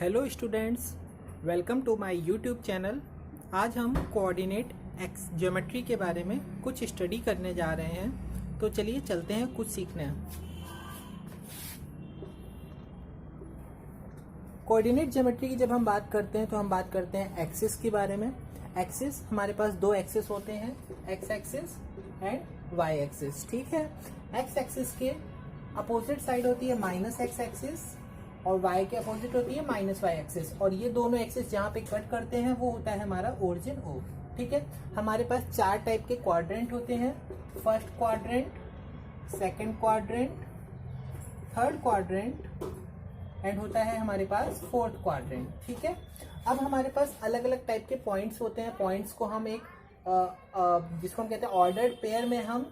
Hello students, welcome to my YouTube channel. आज हम coordinate x geometry के बारे में कुछ स्टडी करने जा रहे हैं। तो चलिए चलते हैं कुछ सीखने। कोऑर्डिनेट ज्योमेट्री की जब हम बात करते हैं तो हम बात करते हैं एक्सिस के बारे में। एक्सिस हमारे पास दो एक्सिस होते हैं, X axis and Y axis. ठीक है, एक्स एक्सिस के अपोजिट साइड होती है माइनस एक्स एक्सिस और y के अपोजिट होती है माइनस वाई एक्सिस, और ये दोनों एक्सिस जहाँ पे कट करते हैं वो होता है हमारा ओरिजिन O। ठीक है, हमारे पास चार टाइप के क्वाड्रेंट होते हैं, first quadrant, second quadrant, third quadrant and होता है हमारे पास फोर्थ क्वाड्रेंट। ठीक है, अब हमारे पास अलग अलग टाइप के पॉइंट्स होते हैं। पॉइंट्स को हम एक जिसको हम कहते हैं ऑर्डर्ड पेयर में हम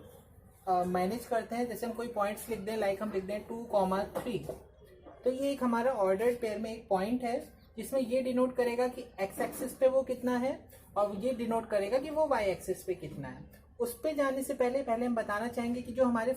मैनेज करते हैं। जैसे हम कोई पॉइंट्स लिख दें, लाइक हम लिख दें 2,3, तो ये एक हमारा ऑर्डर्ड पेयर में एक पॉइंट है जिसमें ये डिनोट करेगा कि एक्स एक्सिस पे वो कितना है और ये डिनोट करेगा कि वो वाई एक्सिस पे कितना है। उस पे जाने से पहले हम बताना चाहेंगे कि जो हमारे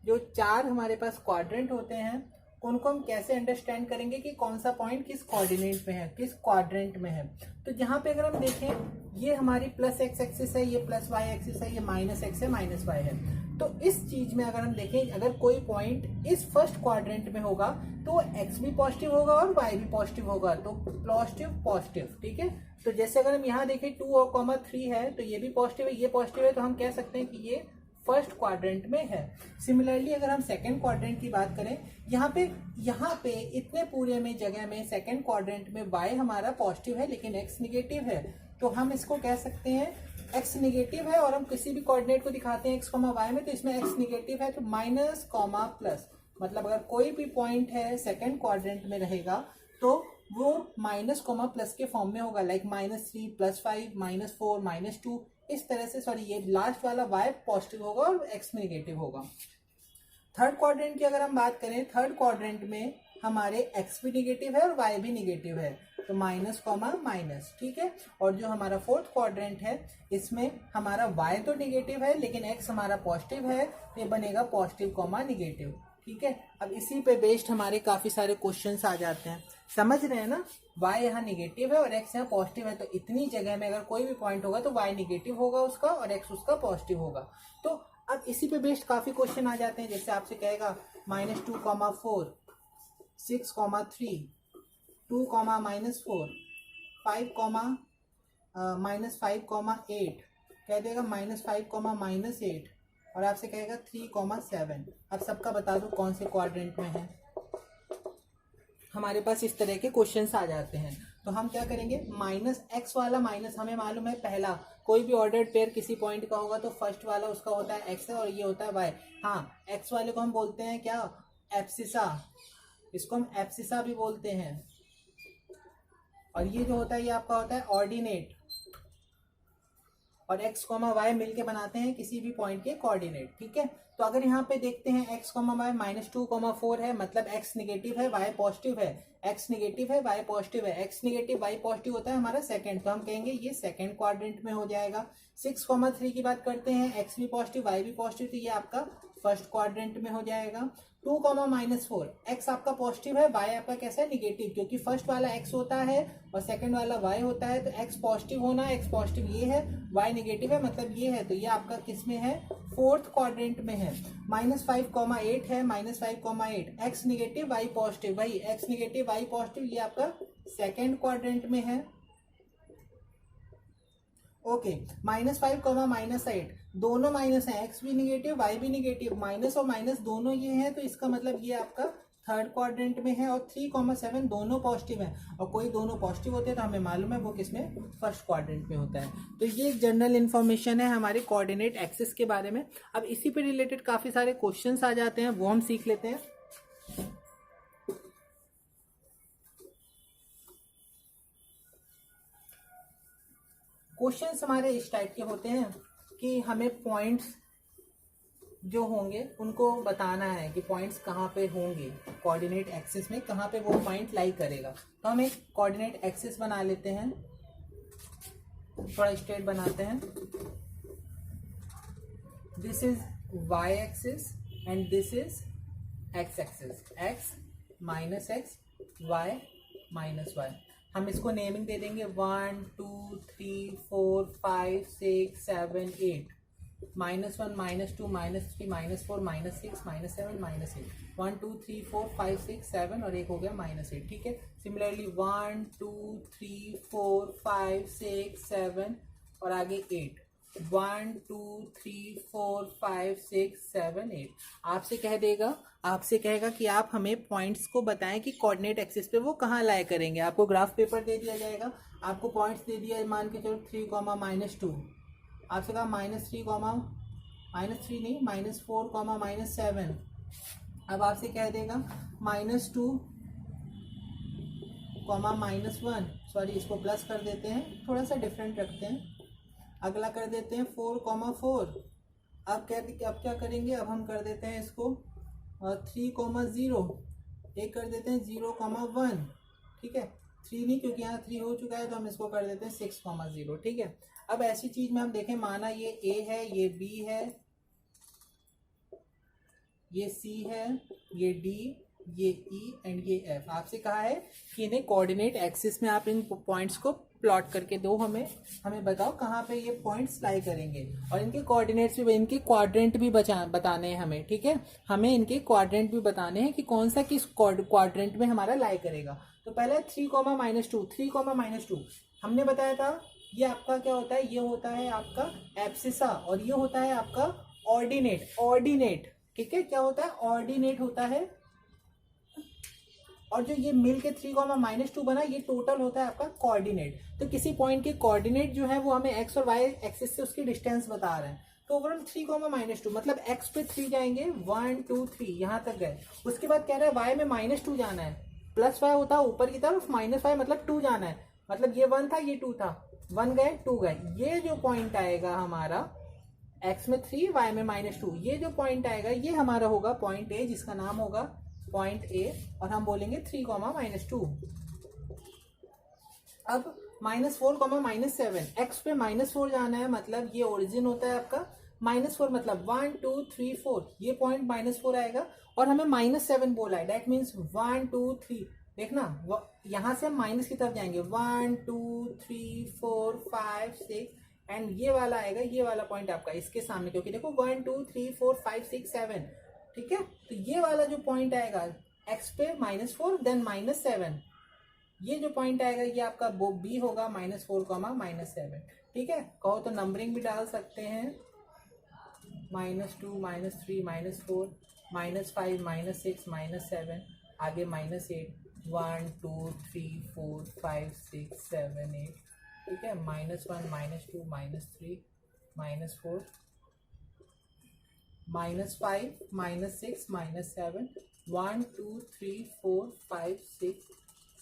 जो चार हमारे पास क्वाड्रेंट होते हैं उनको हम कैसे अंडरस्टैंड करेंगे कि कौन सा पॉइंट किस कोऑर्डिनेट में है, किस क्वाड्रेंट में है। तो यहाँ पे अगर हम देखें, ये हमारी प्लस एक्स एक्सिस है, ये प्लस वाई एक्सिस है, ये माइनस एक्स है, माइनस वाई है। तो इस चीज में अगर हम देखें, अगर कोई पॉइंट इस फर्स्ट क्वाड्रेंट में होगा तो एक्स भी पॉजिटिव होगा और वाई भी पॉजिटिव होगा, तो पॉजिटिव पॉजिटिव। ठीक है, तो जैसे अगर हम यहाँ देखें 2,3 है तो ये भी पॉजिटिव है, ये पॉजिटिव है, तो हम कह सकते हैं कि ये फर्स्ट क्वाड्रेंट में है। सिमिलरली अगर हम सेकंड क्वाड्रेंट की बात करें, यहाँ पे इतने पूरे में जगह में सेकंड क्वाड्रेंट में y हमारा पॉजिटिव है लेकिन x निगेटिव है, तो हम इसको कह सकते हैं x निगेटिव है। और हम किसी भी कोऑर्डिनेट को दिखाते हैं x, y में, तो इसमें x निगेटिव है तो माइनस कॉमा प्लस, मतलब अगर कोई भी पॉइंट है सेकंड क्वाड्रेंट में रहेगा तो वो माइनस कॉमा प्लस के फॉर्म में होगा, लाइक -3, +5, -4, -2, इस तरह से। सॉरी, ये लास्ट वाला y पॉजिटिव होगा और x निगेटिव होगा। थर्ड क्वाड्रेंट की अगर हम बात करें, थर्ड क्वाड्रेंट में हमारे x भी निगेटिव है और y भी निगेटिव है, तो माइनस कॉमा माइनस। ठीक है, और जो हमारा फोर्थ क्वाड्रेंट है इसमें हमारा y तो निगेटिव है लेकिन x हमारा पॉजिटिव है, ये बनेगा पॉजिटिव कॉमा निगेटिव। ठीक है, अब इसी पे बेस्ड हमारे काफी सारे क्वेश्चंस आ जाते हैं। समझ रहे हैं ना, y यहाँ निगेटिव है और x यहाँ पॉजिटिव है, तो इतनी जगह में अगर कोई भी पॉइंट होगा तो y निगेटिव होगा उसका और x उसका पॉजिटिव होगा। तो अब इसी पे बेस्ड काफी क्वेश्चन आ जाते हैं। जैसे आपसे कहेगा -2,4, 6,3, 2,-4, 5,-5,8, कह देगा -5,-8, और आपसे कहेगा 3,7। अब सबका बता दो कौन से क्वाड्रेंट में है। हमारे पास इस तरह के क्वेश्चंस आ जाते हैं, तो हम क्या करेंगे, -x वाला माइनस, हमें मालूम है पहला कोई भी ऑर्डर्ड पेयर किसी पॉइंट का होगा तो फर्स्ट वाला उसका होता है x है और ये होता है y। हाँ, x वाले को हम बोलते हैं क्या, एब्सिसा, इसको हम एब्सिसा भी बोलते हैं। और ये जो होता है ये आपका होता है ऑर्डिनेट, और x, y मिलके बनाते हैं किसी भी पॉइंट के कोऑर्डिनेट। ठीक है, तो अगर यहाँ पे देखते हैं x, y -2,4 है, मतलब x निगेटिव है y पॉजिटिव है, x निगेटिव है y पॉजिटिव है, x निगेटिव y पॉजिटिव होता है हमारा सेकंड, तो हम कहेंगे ये सेकंड क्वाड्रेंट में हो जाएगा। 6,3 की बात करते हैं, x भी पॉजिटिव y भी पॉजिटिव, तो ये आपका फर्स्ट क्वाड्रेंट में हो जाएगा। 2,-4, x आपका पॉजिटिव है, y आपका कैसा है, निगेटिव, क्योंकि फर्स्ट वाला x होता है और सेकंड वाला y होता है, तो x पॉजिटिव होना, x पॉजिटिव ये है, y निगेटिव है, मतलब ये है, तो ये आपका किस में है, फोर्थ क्वाड्रेंट में है। -5,8 है, -5,8, x निगेटिव y पॉजिटिव, वही x निगेटिव y पॉजिटिव, ये आपका सेकंड क्वाड्रेंट में है। ओके, -5,-8, दोनों माइनस है, x भी निगेटिव y भी निगेटिव, माइनस और माइनस दोनों ये हैं, तो इसका मतलब ये आपका थर्ड क्वाड्रेंट में है। और 3,7 दोनों पॉजिटिव हैं, और कोई दोनों पॉजिटिव होते हैं तो हमें मालूम है वो किसमें, फर्स्ट क्वाड्रेंट में होता है। तो ये एक जनरल इन्फॉर्मेशन है हमारे कोऑर्डिनेट एक्सिस के बारे में। अब इसी पे रिलेटेड काफी सारे क्वेश्चंस आ जाते हैं, वो हम सीख लेते हैं। क्वेश्चंस हमारे इस टाइप के होते हैं कि हमें पॉइंट्स जो होंगे उनको बताना है कि पॉइंट्स कहाँ पे होंगे कोऑर्डिनेट एक्सिस में, कहाँ पे वो पॉइंट लाई करेगा। तो हम एक कोऑर्डिनेट एक्सिस बना लेते हैं, थोड़ा स्ट्रेट बनाते हैं। This is y axis and this is x axis, x, -x, y, -y। हम इसको नेमिंग दे देंगे 1 2 3 4 5 6 7 8, -1 -2 -3 -4 -6 -7 -8, 1 2 3 4 5 6 7 और एक हो गया -8। ठीक है, सिमिलरली 1 2 3 4 5 6 7 और आगे 8, 1 2 3 4 5 6 7 8। आपसे कहेगा कि आप हमें पॉइंट्स को बताएं कि कोऑर्डिनेट एक्सिस पे वो कहाँ लाया करेंगे। आपको ग्राफ पेपर दे दिया जाएगा, आपको पॉइंट्स दे दिया, मान के चलो 3, -2, आपसे कहा -3 नहीं -4, -7। अब आपसे कह देगा -2, -1, सॉरी इसको प्लस कर देते हैं, थोड़ा सा डिफरेंट रखते हैं, अगला कर देते हैं 4, 4। अब क्या करेंगे, अब हम कर देते हैं इसको 3, 0, एक कर देते हैं 0, 1। ठीक है, 3 नहीं क्योंकि यहाँ 3 हो चुका है, तो हम इसको कर देते हैं 6, 0। ठीक है, अब ऐसी चीज में हम देखें, माना ये A है, ये B है, ये C है, ये D, ये E एंड ये F। आपसे कहा है कि इन्हें कोऑर्डिनेट एक्सिस में आप इन पॉइंट्स को प्लॉट करके दो, हमें बताओ कहाँ पे ये पॉइंट्स लाई करेंगे, और इनके कोऑर्डिनेट्स भी, इनके क्वाड्रेंट भी बताने हैं हमें। ठीक है, हमें इनके क्वाड्रेंट भी बताने हैं कि कौन सा किस क्वाड्रेंट में हमारा लाई करेगा। तो पहले 3, -2, 3, -2 हमने बताया था, ये आपका क्या होता है, ये होता है आपका एब्सिसा और ये होता है आपका ऑर्डिनेट। ठीक है, क्या होता है, ऑर्डिनेट होता है, और जो ये मिल के 3, -2 बना, ये टोटल होता है आपका कोऑर्डिनेट। तो किसी पॉइंट के कोऑर्डिनेट जो है वो हमें एक्स और वाई एक्सिस से उसकी डिस्टेंस बता रहे हैं। तो ओवरऑल 3, -2 मतलब एक्स पे 3 जाएंगे, 1 2 3 यहाँ तक गए। उसके बाद कह रहा है वाई में -2 जाना है, +y होता है ऊपर की तरफ, -y मतलब 2 जाना है, मतलब ये 1 था, ये 2 था, 1 गए 2 गए। ये जो पॉइंट आएगा हमारा x में 3, y में -2, ये जो पॉइंट आएगा ये हमारा होगा पॉइंट A, जिसका नाम होगा पॉइंट A, और हम बोलेंगे 3, -2। अब -4, -7, x पे -4 जाना है, मतलब ये ओरिजिन होता है आपका -4, मतलब 1 2 3 4, ये पॉइंट -4 आएगा, और हमें -7 बोला है, दैट मीन्स 1 2 3। देखना यहां से हम माइनस की तरफ जाएंगे, 1 2 3 4 5 6, एंड ये वाला आएगा, ये वाला पॉइंट आपका इसके सामने, क्योंकि देखो 1 2 3 4 5 6 7। ठीक है, तो ये वाला जो पॉइंट आएगा x पे -4 देन -7, ये जो पॉइंट आएगा ये आपका बी होगा, -4, -7। ठीक है, कहो तो नंबरिंग भी डाल सकते हैं, -2 -3 -4 -5 -6 -7, आगे -8, 1 2 3 4 5 6 7 8। ठीक है, -1 -2 -3 -4 -5 -6 -7, 1 2 3 4 5 6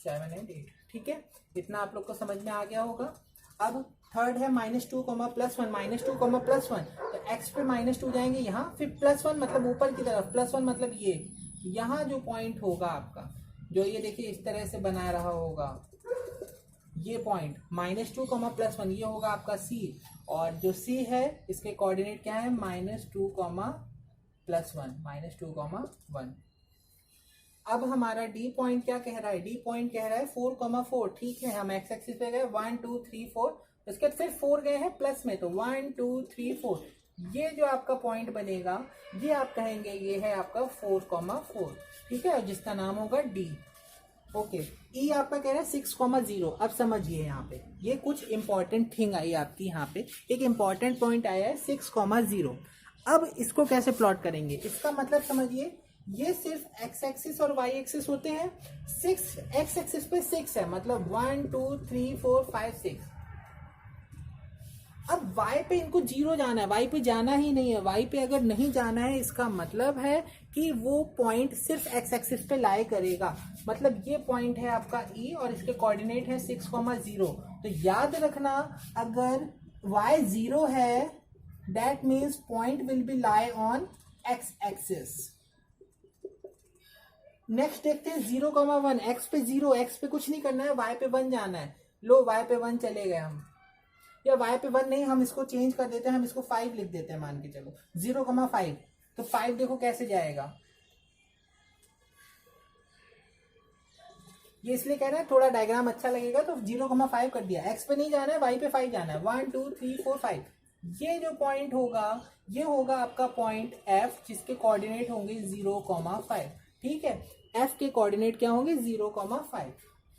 7 एंड 8। ठीक है, इतना आप लोग को समझ में आ गया होगा। अब थर्ड है -2, +1, -2, +1, तो x पे -2 जाएंगे यहाँ, फिर +1 मतलब ऊपर की तरफ, +1 मतलब ये यहाँ जो पॉइंट होगा आपका, जो ये देखिए इस तरह से बना रहा होगा, ये पॉइंट -2, +1 ये होगा आपका C, और जो C है इसके कोऑर्डिनेट क्या है, -2, +1, -2, 1। अब हमारा D पॉइंट क्या कह रहा है, D पॉइंट कह रहा है 4, 4। ठीक है, हम x एक्सिस पे गए 1 2 3 4, उसके बाद फिर 4 गए हैं प्लस में, तो 1 2 3 4, ये जो आपका पॉइंट बनेगा ये आप कहेंगे ये है आपका 4, 4। ठीक है, जिसका नाम होगा D। ओके, E आपका कह रहा है 6, 0। अब समझिए यहाँ पे ये कुछ इंपॉर्टेंट थिंग आई आपकी, यहाँ पे एक इंपॉर्टेंट पॉइंट आया है 6, 0। अब इसको कैसे प्लॉट करेंगे, इसका मतलब समझिए, ये सिर्फ x एक्सिस और y एक्सिस होते हैं। 6 x एक्सिस पे 6 है, मतलब 1 2 3 4 5 6। अब y पे इनको 0 जाना है, y पे जाना ही नहीं है। y पे अगर नहीं जाना है, इसका मतलब है कि वो पॉइंट सिर्फ x एक्सिस पे लाई करेगा। मतलब ये पॉइंट है आपका E और इसके कोऑर्डिनेट है 6, 0। तो याद रखना, अगर y 0 है, that means point will be lie on x axis. Next देखते हैं 0, 1, x पे 0, x पे कुछ नहीं करना है, y पे 1 जाना है। लो y पे 1 चले गए हम, या y पे 1 नहीं, हम इसको चेंज कर देते हैं, हम इसको 5 लिख देते हैं, मान के चलो 0, 5। तो 5 देखो कैसे जाएगा, ये इसलिए कह रहे हैं थोड़ा डायग्राम अच्छा लगेगा, तो 0,5 कर दिया। x पे नहीं जाना है, y पे 5 जाना है। 1 2 3 4 5, ये जो पॉइंट होगा ये होगा आपका पॉइंट f, जिसके कोऑर्डिनेट होंगे 0,5। ठीक है, f के कोऑर्डिनेट क्या होंगे 0,5।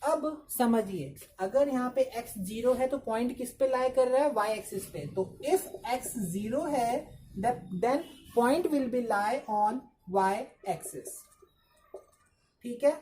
अब समझिए, अगर यहाँ पे x 0 है तो पॉइंट किस पे लाई कर रहा है, y एक्सिस पे। तो इफ x 0 है then point will be lie on y axis. ठीक है,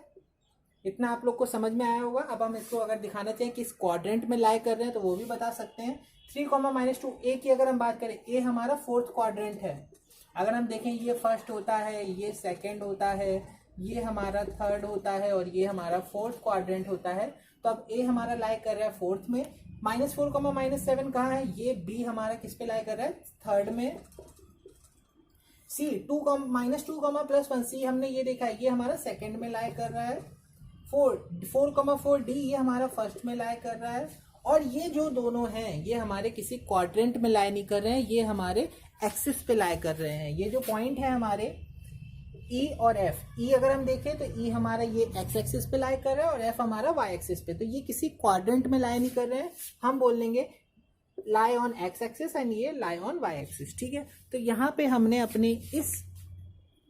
इतना आप लोग को समझ में आया होगा। अब हम इसको अगर दिखाना चाहें कि इस क्वाड्रेंट में लाई कर रहे हैं तो वो भी बता सकते हैं। 3,-2 a की अगर हम बात करें, a हमारा फोर्थ क्वाड्रेंट है। अगर हम देखें ये फर्स्ट होता है, ये सेकंड होता है, ये हमारा थर्ड होता है और ये हमारा फोर्थ क्वाड्रेंट होता है। तो अब a हमारा लाई कर रहा है फोर्थ में। -4,-7 कहाँ है, ये b हमारा किस पे लाई कर रहा है, थर्ड में। c -2, +1 c हमने ये देखा है, ये हमारा सेकंड में लाई कर रहा है। 4,4 d ये हमारा फर्स्ट में लाई कर रहा है। और ये जो दोनों हैं ये हमारे किसी क्वाड्रेंट में लाई नहीं कर रहे हैं, ये हमारे एक्सिस पे लाई कर रहे हैं। ये जो पॉइंट है हमारे E और F, E अगर हम देखें तो E हमारा ये x एक्सिस पे लाई कर रहा है और F हमारा y एक्सिस पे। तो ये किसी क्वाड्रेंट में लाई नहीं कर रहे हैं, हम बोल लेंगे lie on x axis and ये लाई ऑन y एक्सिस। ठीक है, तो यहाँ पे हमने अपने इस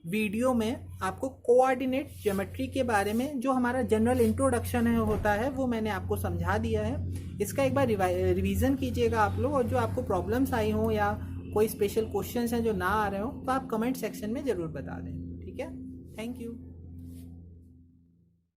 वीडियो में आपको कोऑर्डिनेट ज्योमेट्री के बारे में जो हमारा जनरल इंट्रोडक्शन है होता है वो मैंने आपको समझा दिया है। इसका एक बार रिवीजन कीजिएगा आप लोग, और जो आपको प्रॉब्लम्स आई हो या कोई स्पेशल क्वेश्चंस हैं जो ना आ रहे हो तो आप कमेंट सेक्शन में ज़रूर बता दें। ठीक है, थैंक यू।